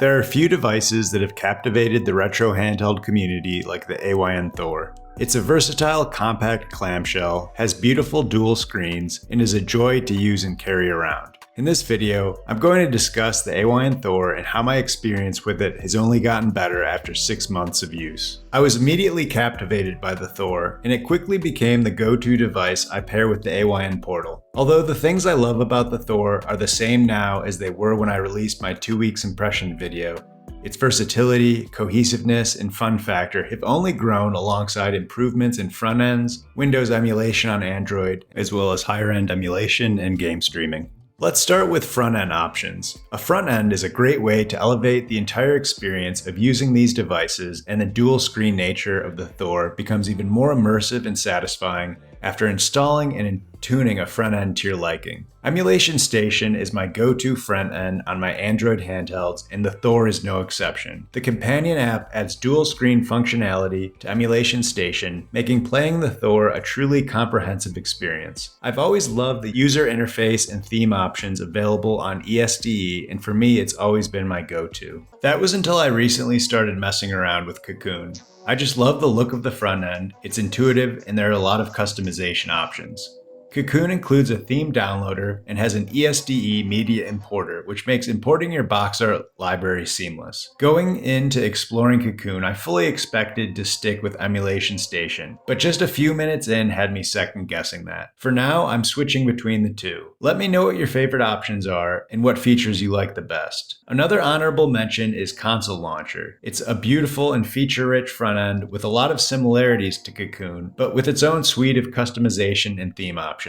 There are few devices that have captivated the retro handheld community like the AYN Thor. It's a versatile, compact clamshell, has beautiful dual screens, and is a joy to use and carry around. In this video, I'm going to discuss the AYN Thor and how my experience with it has only gotten better after 6 months of use. I was immediately captivated by the Thor, and it quickly became the go-to device I pair with the AYN Portal. Although the things I love about the Thor are the same now as they were when I released my 2 weeks impression video, its versatility, cohesiveness, and fun factor have only grown alongside improvements in front ends, Windows emulation on Android, as well as higher-end emulation and game streaming. Let's start with front-end options. A front end is a great way to elevate the entire experience of using these devices, and the dual screen nature of the Thor becomes even more immersive and satisfying after installing and tuning a front end to your liking. Emulation Station is my go-to front end on my Android handhelds, and the Thor is no exception. The companion app adds dual screen functionality to Emulation Station, making playing the Thor a truly comprehensive experience. I've always loved the user interface and theme options available on ESDE, and for me it's always been my go-to. That was until I recently started messing around with Cocoon. I just love the look of the front end, it's intuitive, and there are a lot of customization options. Cocoon includes a theme downloader and has an ESDE media importer, which makes importing your box art library seamless. Going into exploring Cocoon, I fully expected to stick with Emulation Station, but just a few minutes in had me second guessing that. For now, I'm switching between the two. Let me know what your favorite options are and what features you like the best. Another honorable mention is Console Launcher. It's a beautiful and feature-rich front end with a lot of similarities to Cocoon, but with its own suite of customization and theme options.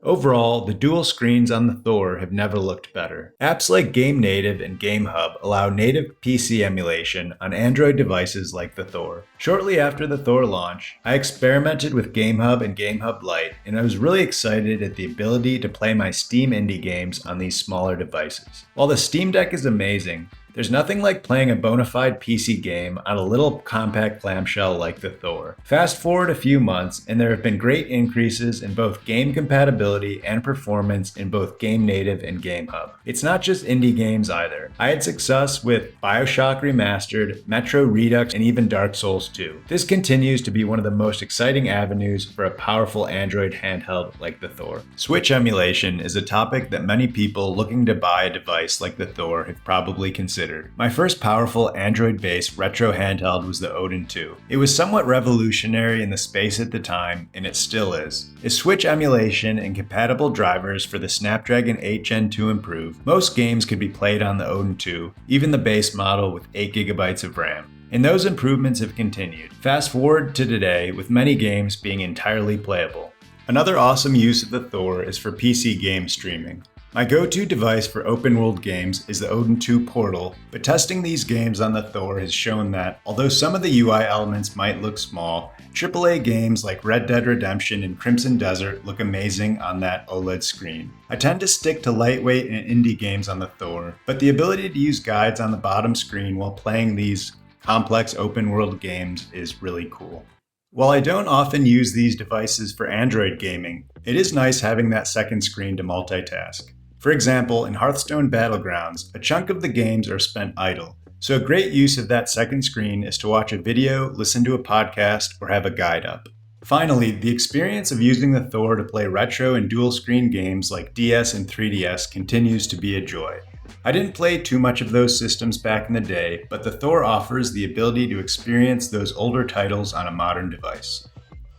Overall, the dual screens on the Thor have never looked better. Apps like GameNative and GameHub allow native PC emulation on Android devices like the Thor. Shortly after the Thor launch, I experimented with GameHub and GameHub Lite, and I was really excited at the ability to play my Steam indie games on these smaller devices. While the Steam Deck is amazing, there's nothing like playing a bona fide PC game on a little compact clamshell like the Thor. Fast forward a few months, and there have been great increases in both game compatibility and performance in both GameNative and GameHub. It's not just indie games either. I had success with BioShock Remastered, Metro Redux, and even Dark Souls 2. This continues to be one of the most exciting avenues for a powerful Android handheld like the Thor. Switch emulation is a topic that many people looking to buy a device like the Thor have probably considered. My first powerful Android-based retro handheld was the Odin 2. It was somewhat revolutionary in the space at the time, and it still is. If Switch emulation and compatible drivers for the Snapdragon 8 Gen 2 improve, most games could be played on the Odin 2, even the base model with 8GB of RAM. And those improvements have continued. Fast forward to today, with many games being entirely playable. Another awesome use of the Thor is for PC game streaming. My go-to device for open-world games is the Odin 2 Portal, but testing these games on the Thor has shown that, although some of the UI elements might look small, AAA games like Red Dead Redemption and Crimson Desert look amazing on that OLED screen. I tend to stick to lightweight and indie games on the Thor, but the ability to use guides on the bottom screen while playing these complex open-world games is really cool. While I don't often use these devices for Android gaming, it is nice having that second screen to multitask. For example, in Hearthstone Battlegrounds, a chunk of the games are spent idle, so a great use of that second screen is to watch a video, listen to a podcast, or have a guide up. Finally, the experience of using the Thor to play retro and dual screen games like DS and 3DS continues to be a joy. I didn't play too much of those systems back in the day, but the Thor offers the ability to experience those older titles on a modern device.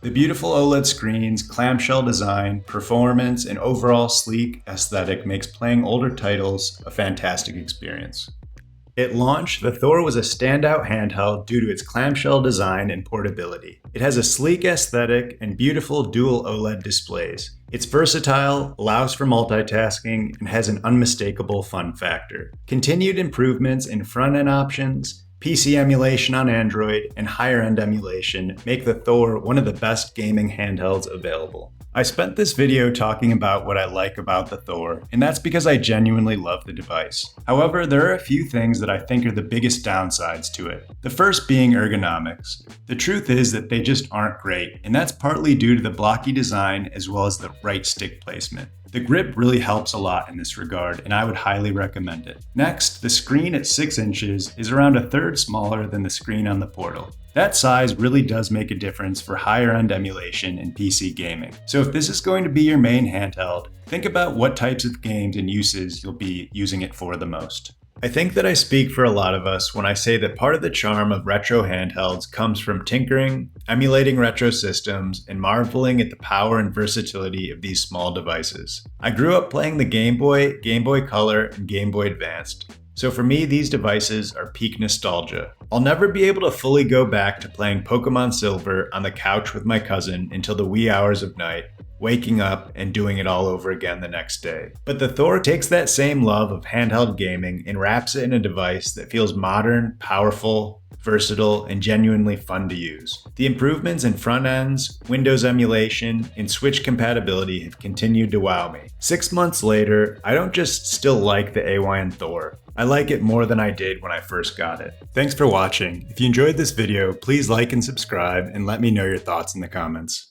The beautiful OLED screens, clamshell design, performance, and overall sleek aesthetic makes playing older titles a fantastic experience. At launch, the Thor was a standout handheld due to its clamshell design and portability. It has a sleek aesthetic and beautiful dual OLED displays. It's versatile, allows for multitasking, and has an unmistakable fun factor. Continued improvements in front-end options, PC emulation on Android, and higher-end emulation make the Thor one of the best gaming handhelds available. I spent this video talking about what I like about the Thor, and that's because I genuinely love the device. However, there are a few things that I think are the biggest downsides to it. The first being ergonomics. The truth is that they just aren't great, and that's partly due to the blocky design as well as the right stick placement. The grip really helps a lot in this regard, and I would highly recommend it. Next, the screen at 6 inches is around a third smaller than the screen on the Portal. That size really does make a difference for higher-end emulation in PC gaming. So if this is going to be your main handheld, think about what types of games and uses you'll be using it for the most. I think that I speak for a lot of us when I say that part of the charm of retro handhelds comes from tinkering, emulating retro systems, and marveling at the power and versatility of these small devices. I grew up playing the Game Boy, Game Boy Color, and Game Boy Advanced. So for me, these devices are peak nostalgia. I'll never be able to fully go back to playing Pokemon Silver on the couch with my cousin until the wee hours of night, waking up and doing it all over again the next day. But the Thor takes that same love of handheld gaming and wraps it in a device that feels modern, powerful, versatile, and genuinely fun to use. The improvements in front ends, Windows emulation, and Switch compatibility have continued to wow me. 6 months later, I don't just still like the AYN Thor. I like it more than I did when I first got it. Thanks for watching. If you enjoyed this video, please like and subscribe and let me know your thoughts in the comments.